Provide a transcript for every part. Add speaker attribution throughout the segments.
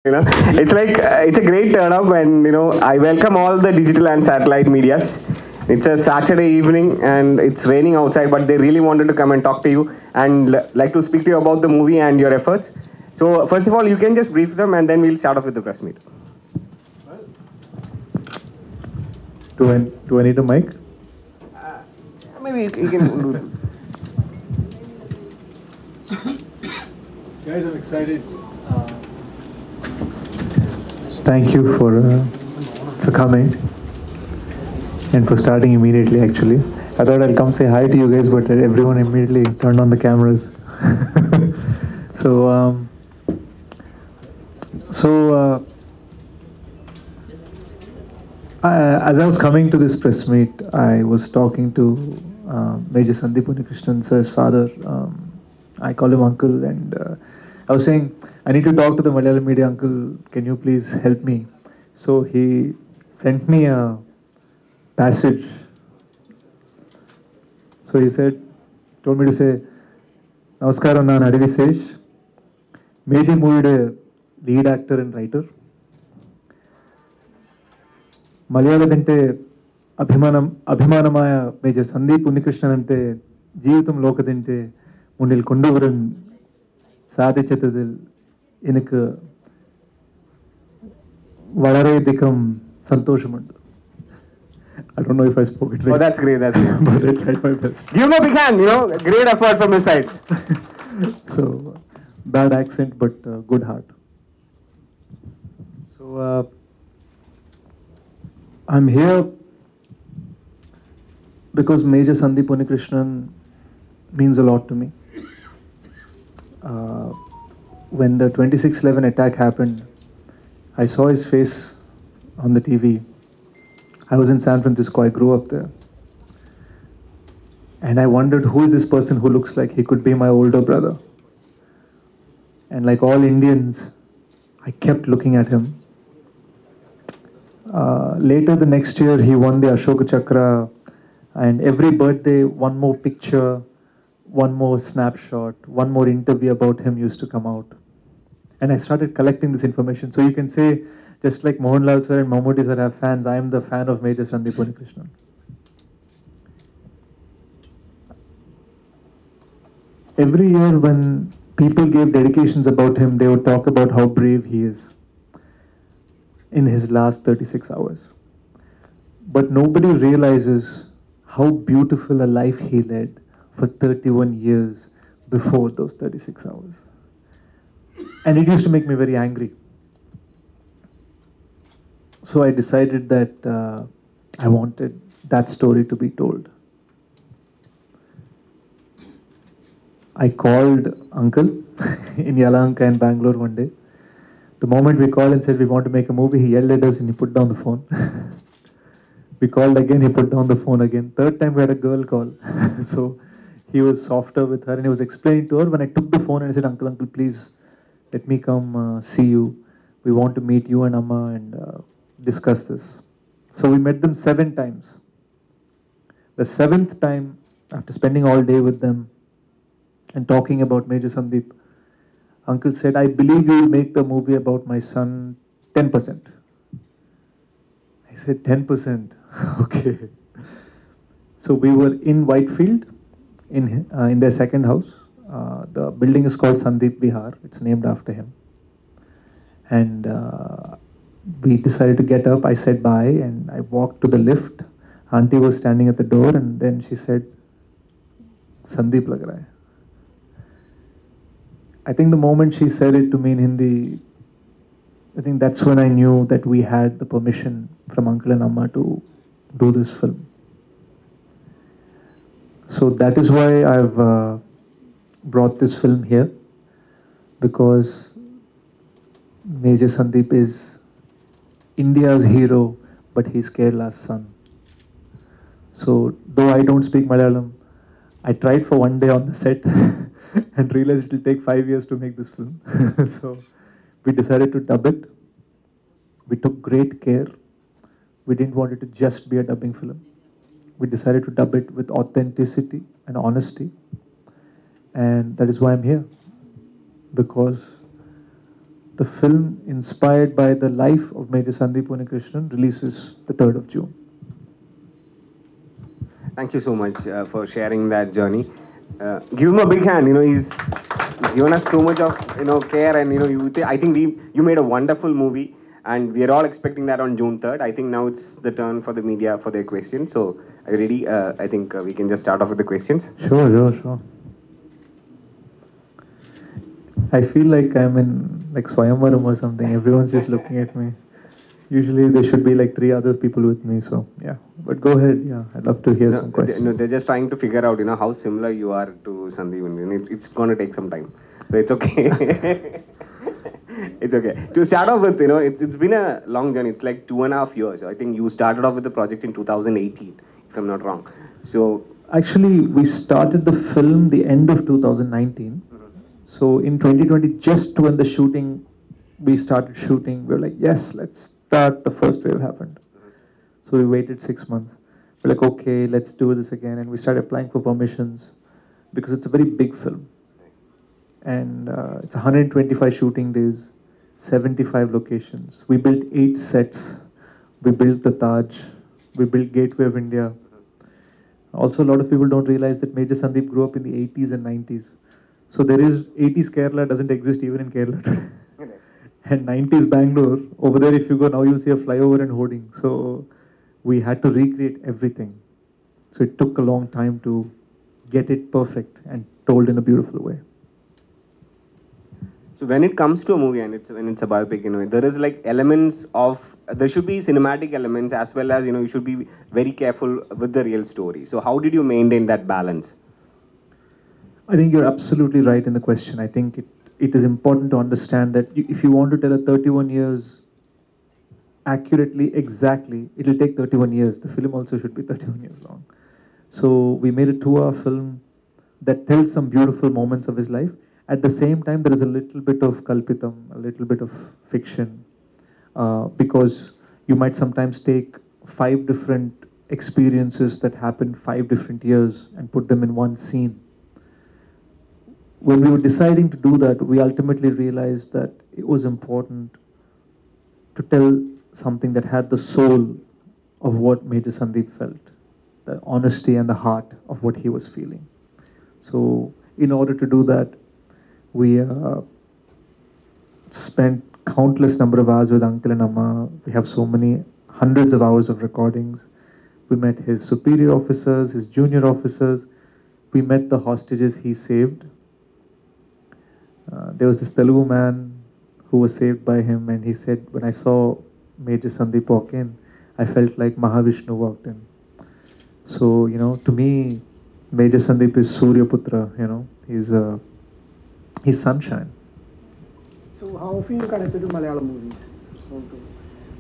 Speaker 1: You know, it's like it's a great turn up, and I welcome all the digital and satellite medias. It's a Saturday evening, and it's raining outside, but they really wanted to come and talk to you and like to speak to you about the movie and your efforts. So first of all, you can just brief them, and then we'll start off with the press meet.
Speaker 2: Do I need a mic?
Speaker 1: Maybe you can do.
Speaker 2: Guys, I'm excited. Thank you for coming and for starting immediately. Actually, I thought I'll come say hi to you guys, but everyone immediately turned on the cameras. so, as I was coming to this press meet, I was talking to Major Sandeep Unnikrishnan, sir's father. I call him uncle, and I was saying, I need to talk to the Malayalam media, uncle. Can you please help me? So he sent me a passage. So he told me to say, Namaskaram, ನಾನು Adivi Sesh, Major movie lead actor and writer. మలయాళదంటే అభిమానమాయ Major Sandeep Unnikrishnan అంటే ജീവിതം ലോകത്തിൻ്റെ മുന്നിൽ കൊണ്ടുവരാൻ സാധിച്ചതിൽ എനിക്ക് വളരെയധികം സന്തോഷമുണ്ട്. I don't know if I spoke it right.
Speaker 1: Oh, that's great. That's great.
Speaker 2: But I tried my best.
Speaker 1: Give him a big hand. Great effort from his side.
Speaker 2: So, bad accent, but good heart. So, I'm here because Major Sandeep Unnikrishnan means a lot to me. When the 26/11 attack happened, I saw his face on the TV. I was in San Francisco, I grew up there. And I wondered, who is this person who looks like he could be my older brother? And like all Indians, I kept looking at him. Later the next year, he won the Ashoka Chakra, and every birthday, one more picture, one more snapshot, one more interview about him used to come out. And I started collecting this information. So you can say, just like Mohanlal sir and Mammootty sir have fans, I am the fan of Major Sandeep Unnikrishnan. Every year when people gave dedications about him, they would talk about how brave he is in his last 36 hours. But nobody realizes how beautiful a life he led for 31 years before those 36 hours. And it used to make me very angry. So I decided that I wanted that story to be told. I called uncle in Yelahanka in Bangalore one day. The moment we called and said we want to make a movie, he yelled at us and he put down the phone. We called again, he put down the phone again. Third time we had a girl call. So he was softer with her and he was explaining to her. When I took the phone and I said, uncle, please let me come see you. We want to meet you and Amma and discuss this. So we met them 7 times. The 7th time, after spending all day with them and talking about Major Sandeep, uncle said, I believe you will make the movie about my son 10%. I said, 10%? Okay. So we were in Whitefield, in their second house. The building is called Sandeep Vihar. It's named after him. And we decided to get up. I said bye and I walked to the lift. Auntie was standing at the door and then she said, Sandeep lag raha hai. I think the moment she said it to me in Hindi, I think that's when I knew that we had the permission from Uncle and Amma to do this film. So that is why I've brought this film here, because Major Sandeep is India's hero, but he's Kerala's son. So though I don't speak Malayalam, I tried for one day on the set and realized it will take 5 years to make this film. So we decided to dub it. We took great care. We didn't want it to just be a dubbing film. We decided to dub it with authenticity and honesty. And that is why I'm here. Because The film, inspired by the life of Major Sandeep Unnikrishnan, releases the 3rd of June.
Speaker 1: Thank you so much for sharing that journey. Give him a big hand. He's given us so much of care, and I think you made a wonderful movie, and we are all expecting that on June 3rd. I think now it's the turn for the media for their questions. So are you ready? I think we can just start off with the questions.
Speaker 2: Sure. I feel like I'm in like Swayamvaram or something. Everyone's just looking at me. Usually there should be like 3 other people with me, so yeah. But go ahead, yeah. I'd love to hear some questions.
Speaker 1: They're just trying to figure out, how similar you are to Sandeep. It's going to take some time, so it's okay. It's okay. To start off with, it's been a long journey. It's like 2.5 years. I think you started off with the project in 2018, if I'm not wrong. So
Speaker 2: actually, we started the film the end of 2019. So in 2020, just when we started shooting, we were like, yes, let's start. The first wave happened. So we waited 6 months. We're like, okay, let's do this again. And we started applying for permissions because it's a very big film. And it's 125 shooting days, 75 locations. We built 8 sets. We built the Taj. We built Gateway of India. Also, a lot of people don't realize that Major Sandeep grew up in the 80s and 90s. So there is 80s Kerala doesn't exist even in Kerala today. And 90s Bangalore, over there if you go now you'll see a flyover and hoarding. So we had to recreate everything. So it took a long time to get it perfect and told in a beautiful way.
Speaker 1: So when it comes to a movie and when it's a biopic, there is like elements of, there should be cinematic elements as well as, you should be very careful with the real story. So how did you maintain that balance?
Speaker 2: I think you're absolutely right in the question. I think it is important to understand that if you want to tell a 31 years accurately, exactly, it'll take 31 years. The film also should be 31 years long. So we made a 2-hour film that tells some beautiful moments of his life. At the same time, there is a little bit of kalpitam, a little bit of fiction, because you might sometimes take 5 different experiences that happened 5 different years and put them in one scene. When we were deciding to do that, we ultimately realized that it was important to tell something that had the soul of what Major Sandeep felt, the honesty and the heart of what he was feeling. So in order to do that, we spent countless number of hours with Uncle and Amma. We have so many hundreds of hours of recordings. We met his superior officers, his junior officers. We met the hostages he saved. There was this Telugu man who was saved by him, and he said, when I saw Major Sandeep walk in, I felt like Mahavishnu walked in. So, to me, Major Sandeep is Surya Putra, he's sunshine.
Speaker 3: So how often you connected to Malayalam movies?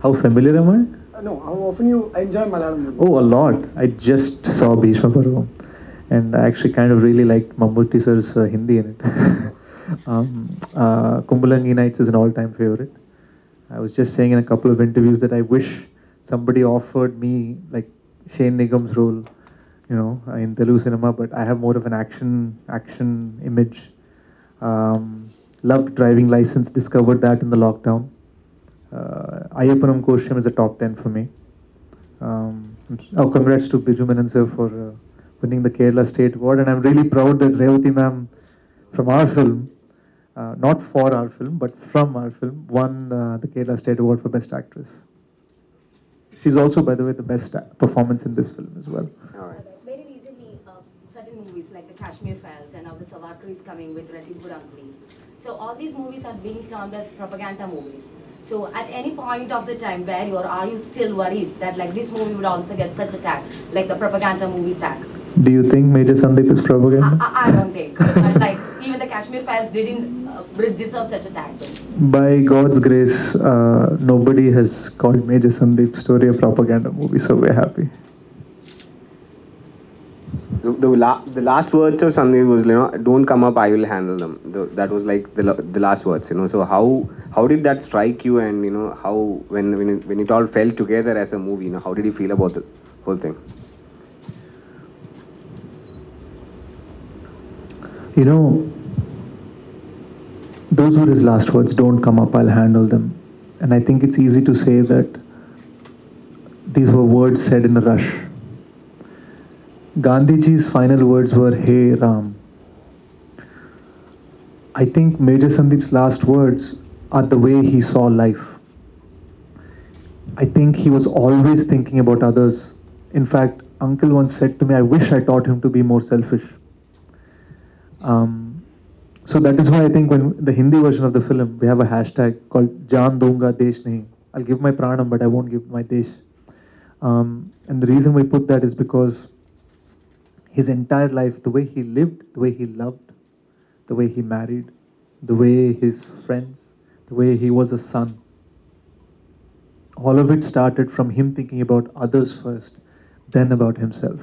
Speaker 2: How familiar am I?
Speaker 3: No, how often you enjoy Malayalam movies?
Speaker 2: Oh, a lot. I just saw Bhishma Parvam, and I actually kind of really liked Mammootty sir's Hindi in it. Kumbalangi Nights is an all-time favorite. I was just saying in a couple of interviews that I wish somebody offered me like Shane Nigam's role, in Telugu cinema, but I have more of an action image. Loved Driving License, discovered that in the lockdown. Ayappanam Koshyam is a top 10 for me. Congrats to Biju Menon sir for winning the Kerala State Award, and I'm really proud that Revathi ma'am from our film, not for our film, but from our film, won the Kerala State Award for Best Actress. She's also, by the way, the best performance in this film as well.
Speaker 1: All right.
Speaker 4: Very recently, certain movies like the Kashmir Files and now the Savarkar is coming with Ratibur Angli. So all these movies are being termed as propaganda movies. So at any point of the time where are you still worried that like this movie would also get such a tag, like the propaganda movie tag?
Speaker 2: Do you think Major Sandeep is propaganda?
Speaker 4: I don't think. But like even the Kashmir Files didn't deserve such a tag.
Speaker 2: By God's grace, nobody has called Major Sandeep's story a propaganda movie, so we're happy.
Speaker 1: The last words of Sandeep was, don't come up, I will handle them. That was like the last words, So how did that strike you, and how when it all fell together as a movie, how did you feel about the whole thing?
Speaker 2: those were his last words. Don't come up, I'll handle them. And I think it's easy to say that these were words said in a rush. Gandhiji's final words were, Hey Ram. I think Major Sandeep's last words are the way he saw life. I think he was always thinking about others. In fact, Uncle once said to me, I wish I taught him to be more selfish. So that is why I think when the Hindi version of the film, we have a hashtag called Jaan Doonga Desh Nahi. I'll give my pranam, but I won't give my desh. And the reason we put that is because his entire life, the way he lived, the way he loved, the way he married, the way his friends, the way he was a son, all of it started from him thinking about others first, then about himself.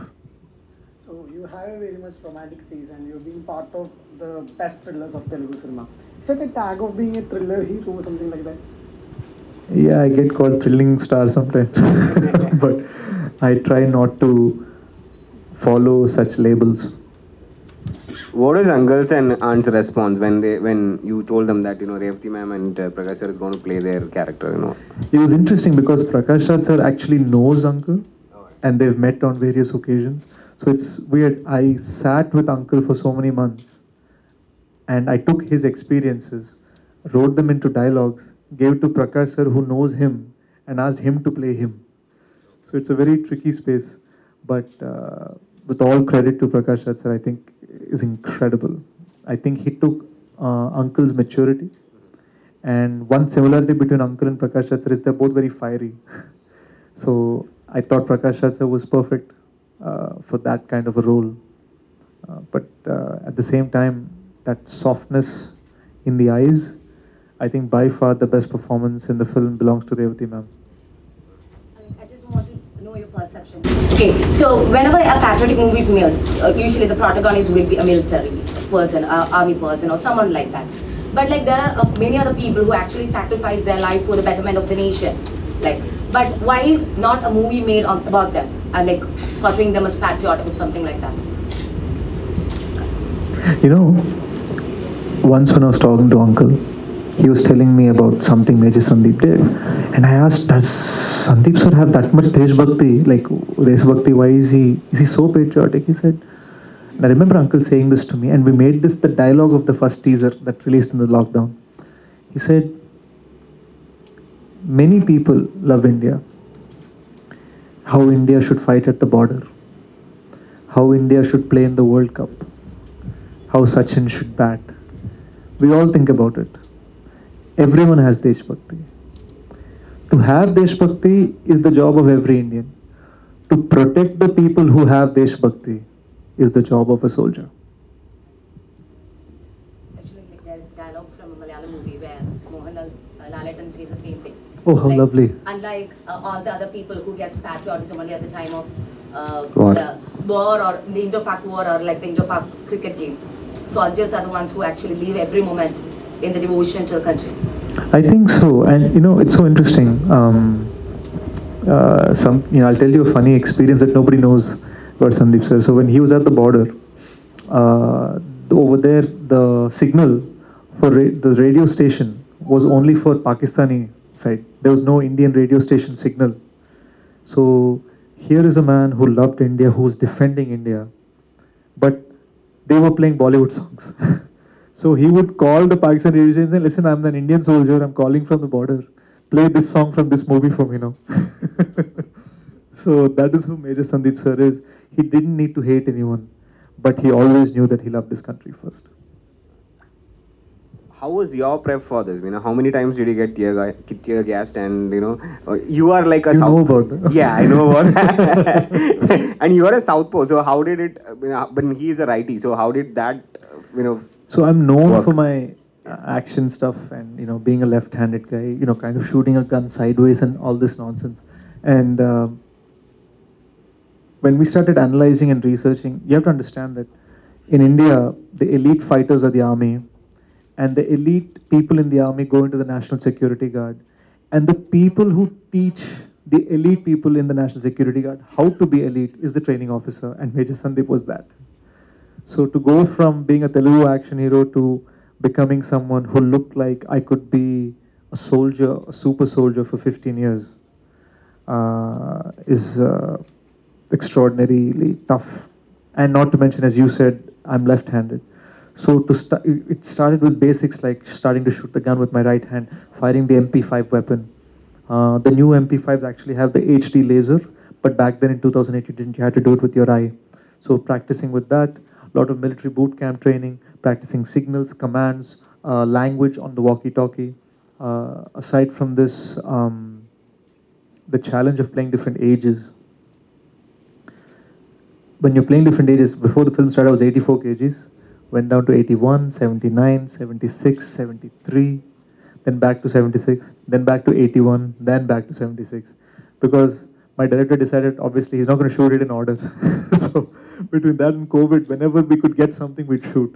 Speaker 3: So you have a very much romantic face and you've been part of the best thrillers of Telugu cinema. Is that a tag of being a thriller hero or something like that?
Speaker 2: Yeah, I get called thrilling star sometimes, but I try not to follow such labels.
Speaker 1: What is uncle's and aunt's response when you told them that Revathi ma'am and Prakash sir is going to play their character?
Speaker 2: It was interesting because Prakash sir actually knows Uncle, and they've met on various occasions. So it's weird. I sat with Uncle for so many months, and I took his experiences, wrote them into dialogues, gave to Prakash sir who knows him, and asked him to play him. So it's a very tricky space, but with all credit to Prakash sir, I think is incredible. I think he took Uncle's maturity, and one similarity between Uncle and Prakash sir is they're both very fiery. So I thought Prakash sir was perfect for that kind of a role, but at the same time, that softness in the eyes, I think by far the best performance in the film belongs to Revathi ma'am.
Speaker 4: I just want to know your perception. Okay, so whenever a patriotic movie is made, usually the protagonist will be a military person, army person, or someone like that. But like there are many other people who actually sacrifice their life for the betterment of the nation. Like, but why is not a movie made about them, like portraying them as patriotic or something like that?
Speaker 2: Once when I was talking to Uncle, he was telling me about something Major Sandeep did, and I asked, does Sandeep sir have that much Deshbhakti? Like, Deshbhakti, why is he so patriotic? He said, and I remember Uncle saying this to me, and we made this the dialogue of the first teaser that released in the lockdown. He said, many people love India, how India should fight at the border, how India should play in the World Cup, how Sachin should bat. We all think about it. Everyone has Deshbhakti. To have Deshbhakti is the job of every Indian. To protect the people who have Deshbhakti is the job of a soldier.
Speaker 4: Actually, like there is dialogue from a Malayalam movie where Mohanlal Lalatan says the same thing.
Speaker 2: Oh, how
Speaker 4: like,
Speaker 2: lovely.
Speaker 4: Unlike all the other people who gets patriotism only at the time of
Speaker 2: War.
Speaker 4: the war or the Indo-Pak war or like the Indo-Pak cricket game. Soldiers are the ones who actually live every moment in the devotion to the country.
Speaker 2: I think so, and it's so interesting. I'll tell you a funny experience that nobody knows about Sandeep sir. So when he was at the border, over there the signal for the radio station was only for Pakistani side. There was no Indian radio station signal. So here is a man who loved India, who was defending India, but they were playing Bollywood songs. So he would call the Pakistan radio station and say, listen, I'm an Indian soldier, I'm calling from the border. Play this song from this movie for me now. So that is who Major Sandeep sir is. He didn't need to hate anyone, but he always knew that he loved his country first.
Speaker 1: How was your prep for this? How many times did you get tear gassed? And you are like a
Speaker 2: know about that.
Speaker 1: Yeah, I know about that. And you are a southpaw. So how did it? But he is a righty. So how did that?
Speaker 2: So I'm known
Speaker 1: work?
Speaker 2: for my action stuff and being a left-handed guy. Kind of shooting a gun sideways and all this nonsense. And when we started analyzing and researching, you have to understand that in India, the elite fighters are the army. And the elite people in the army go into the National Security Guard. And the people who teach the elite people in the National Security Guard how to be elite is the training officer. And Major Sandeep was that. So to go from being a Telugu action hero to becoming someone who looked like I could be a soldier, a super soldier for 15 years, is extraordinarily tough. And not to mention, as you said, I'm left-handed. So it started with basics like starting to shoot the gun with my right hand, firing the MP5 weapon. The new MP5s actually have the HD laser, but back then in 2008 you didn't. You had to do it with your eye. So practicing with that, a lot of military boot camp training, practicing signals, commands, language on the walkie-talkie. Aside from this, the challenge of playing different ages. When you're playing different ages, before the film started I was 84 kgs, went down to 81, 79, 76, 73, then back to 76, then back to 81, then back to 76. Because my director decided, obviously, he's not going to shoot it in order. So between that and COVID, whenever we could get something, we'd shoot.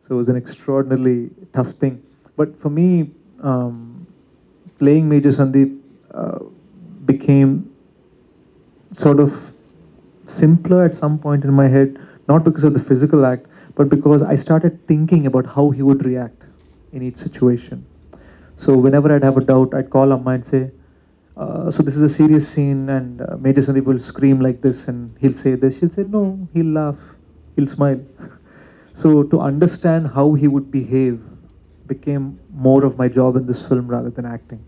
Speaker 2: So it was an extraordinarily tough thing. But for me, playing Major Sandeep became sort of simpler at some point in my head, not because of the physical act, but because I started thinking about how he would react in each situation. So whenever I'd have a doubt, I'd call Amma and say, so this is a serious scene and Major Sandeep will scream like this and he'll say this. She'll say, no, he'll laugh, he'll smile. So to understand how he would behave became more of my job in this film rather than acting.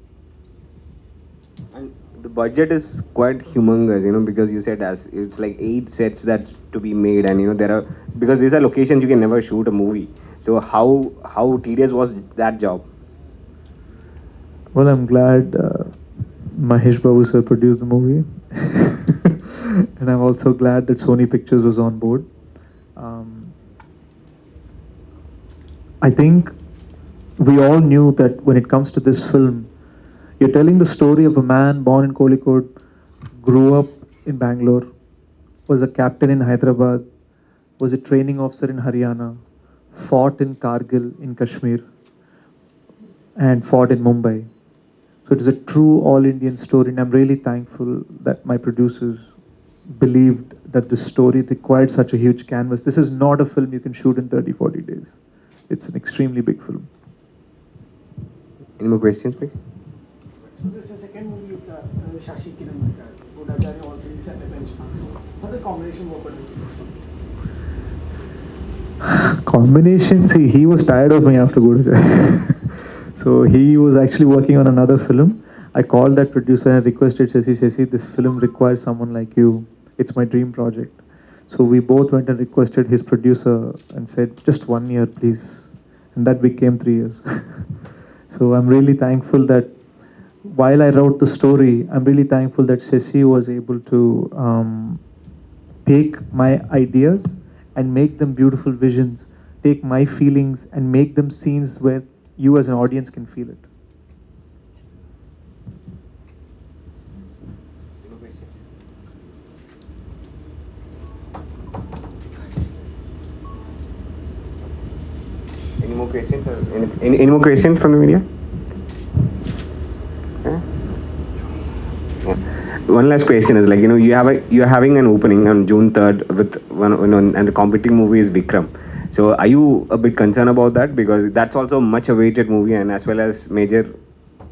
Speaker 1: And the budget is quite humongous, you know, because you said as it's like 8 sets that's to be made, and you know there are, because these are locations you can never shoot a movie. So how tedious was that job?
Speaker 2: Well, I'm glad MaheshBabu sir produced the movie, and I'm also glad that Sony Pictures was on board. I think we all knew that when it comes to this film, you're telling the story of a man born in Kozhikode, grew up in Bangalore, was a captain in Hyderabad, was a training officer in Haryana, fought in Kargil in Kashmir, and fought in Mumbai. So it is a true all-Indian story, and I'm really thankful that my producers believed that this story required such a huge canvas. This is not a film you can shoot in 30-40 days. It's an extremely big film.
Speaker 1: Any more questions, please?
Speaker 3: So this is the second movie with Sashi Kiran Tikka. Bodhacharya already set a benchmark. So how's the combination work with this one?
Speaker 2: Combination, see, he was tired of me after Bodhacharya. So he was actually working on another film. I called that producer and requested, Shashi, this film requires someone like you. It's my dream project. So we both went and requested his producer and said, just 1 year, please. And that became 3 years. So I'm really thankful that while I wrote the story, I'm really thankful that Sashi was able to take my ideas and make them beautiful visions, take my feelings and make them scenes where you as an audience can feel it.
Speaker 1: Any more questions? Any more questions from the media? Yeah. One last question is, like, you know, you're having an opening on June 3rd with one, you know, and the competing movie is Vikram. So are you a bit concerned about that, because that's also a much awaited movie, and as well as Major?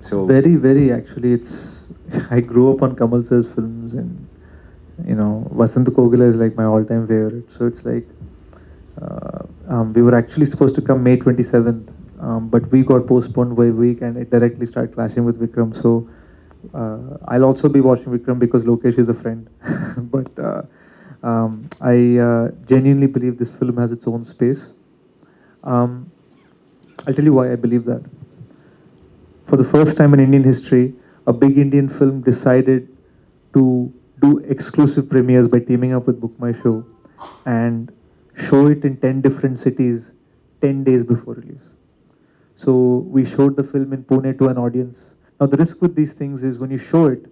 Speaker 1: So
Speaker 2: very, very, actually, it's, I grew up on Kamal sir's films, and you know, Vasant Kogila is like my all-time favorite. So it's like we were actually supposed to come May 27th, but we got postponed by a week, and it directly started clashing with Vikram. So I'll also be watching Vikram because Lokesh is a friend. But I genuinely believe this film has its own space. I'll tell you why I believe that. For the first time in Indian history, a big Indian film decided to do exclusive premieres by teaming up with Book My Show and show it in 10 different cities 10 days before release. So we showed the film in Pune to an audience. Now the risk with these things is when you show it,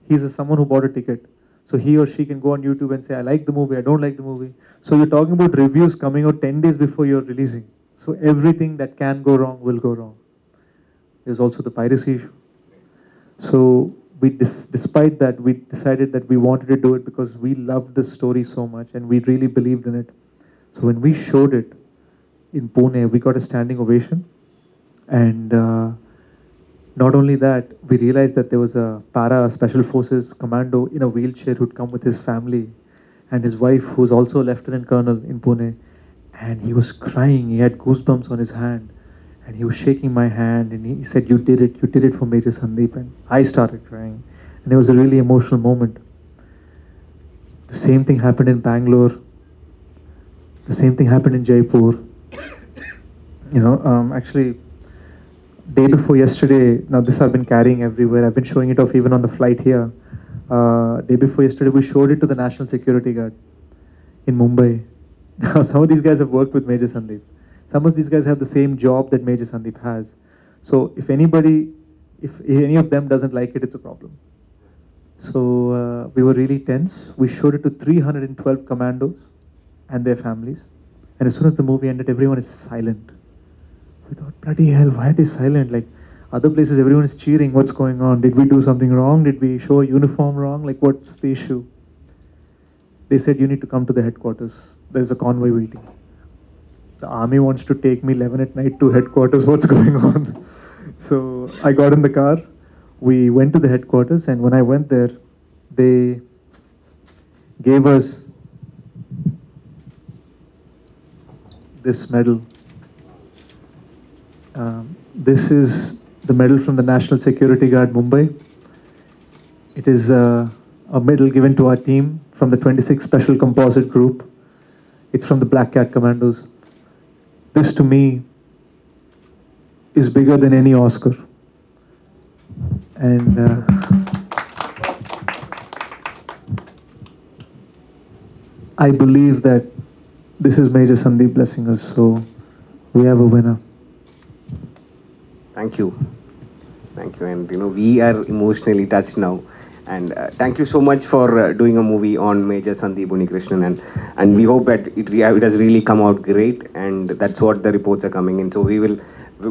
Speaker 2: he's someone who bought a ticket. So he or she can go on YouTube and say, I like the movie, I don't like the movie. So you're talking about reviews coming out 10 days before you're releasing. So everything that can go wrong will go wrong. There's also the piracy issue. So we despite that, we decided that we wanted to do it because we loved the story so much and we really believed in it. So when we showed it, in Pune, we got a standing ovation. And not only that, we realized that there was a para special forces commando in a wheelchair who'd come with his family and his wife, who's also a lieutenant colonel in Pune. And he was crying. He had goosebumps on his hand. And he was shaking my hand. And he said, you did it for Major Sandeep. And I started crying. And it was a really emotional moment. The same thing happened in Bangalore. The same thing happened in Jaipur. Actually, day before yesterday, now this I've been carrying everywhere. I've been showing it off even on the flight here. Day before yesterday, we showed it to the National Security Guard in Mumbai. Now, some of these guys have worked with Major Sandeep. Some of these guys have the same job that Major Sandeep has. So if any of them doesn't like it, it's a problem. So we were really tense. We showed it to 312 commandos and their families. And as soon as the movie ended, everyone is silent. We thought, bloody hell, why are they silent? Like, other places, everyone is cheering. What's going on? Did we do something wrong? Did we show a uniform wrong? Like, what's the issue? They said, you need to come to the headquarters. There's a convoy waiting. The army wants to take me 11 at night to headquarters. What's going on? So I got in the car. We went to the headquarters. And when I went there, they gave us this medal. This is the medal from the National Security Guard Mumbai. It is a medal given to our team from the 26th Special Composite Group. It's from the Black Cat Commandos. This to me is bigger than any Oscar. And I believe that this is Major Sandeep blessing us, so we have a winner.
Speaker 1: Thank you. Thank you. And we are emotionally touched now. And thank you so much for doing a movie on Major Sandeep Unnikrishnan. And we hope that it has really come out great. And that's what the reports are coming in. So we will,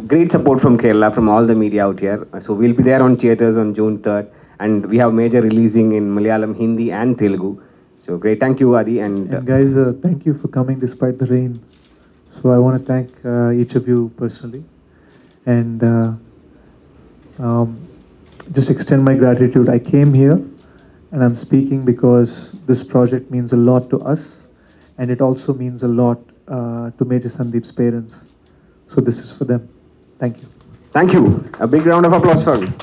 Speaker 1: great support from Kerala, from all the media out here. So we'll be there on theatres on June 3rd. And we have Major releasing in Malayalam, Hindi and Telugu. So great. Thank you, Adi. And
Speaker 2: guys, thank you for coming despite the rain. So I want to thank each of you personally. And just extend my gratitude. I came here and I'm speaking because this project means a lot to us, and it also means a lot to Major Sandeep's parents. So this is for them. Thank you.
Speaker 1: Thank you. A big round of applause for him.